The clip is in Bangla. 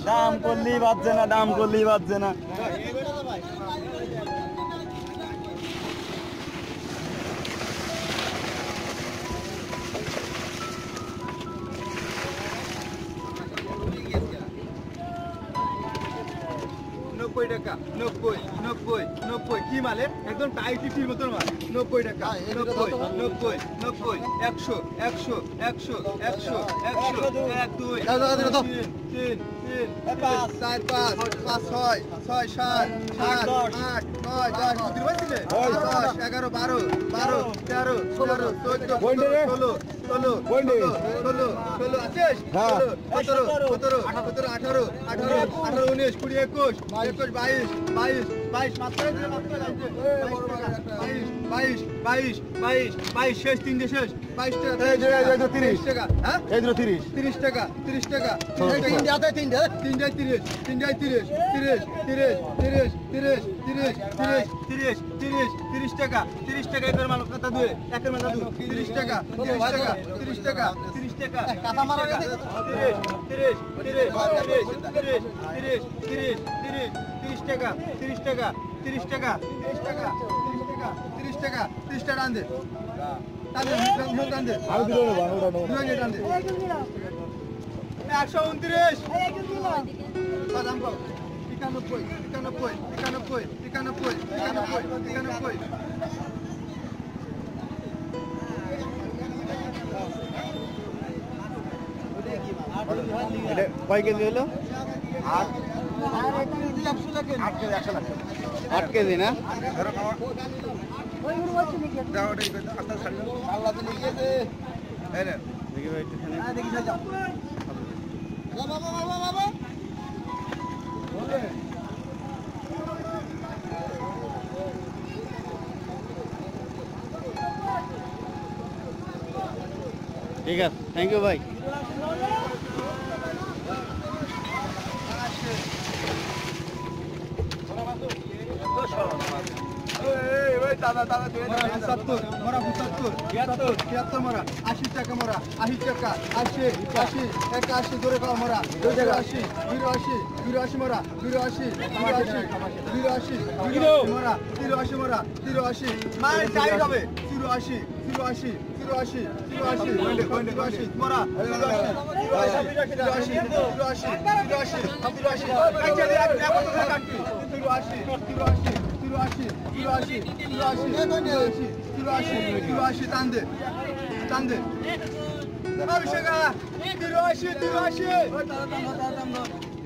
দাম করলেই বাজছে না, দাম করলেই বাজছে না। नब्बे टाका 90 90 90 কি মালে একদম টাইট টির মতন মাল 90 টাকা 90 90 90 100 100 100 100 100 1 2 3 5 4 5 5 6 6 7 8 8 9 10 বুঝতে পারছিলে 10 11 12 12 13 14 15 16 16 আছিস 17 18 19 20 21 22 শেষ 3 ডে শেষ 22 টাকা 30 টাকা হ্যাঁ 30 টাকা 30 টাকা 3 টাকা 3 ডে 30 টাকা এর মাল কথা দুই একের মাল দুই 30 টাকা 30 টাকা কাঁচা মাল 30 টাকা টান দে টান দে আর দিলো না ওটা টান দে 129 দাম কত 91 এটা কয় কেজি হলো 8 কেজি না ঠিক আছে থ্যাংক ইউ ভাই দাদা 70 মোরা 75 76 মোরা 80 টাকা মোরা 80 টাকা 80 81 ধরে পাও মোরা 82 মোরা 82 মোরা 83 মাল চাই হবে 83 মোরা 83 টান দে অভিষেক 83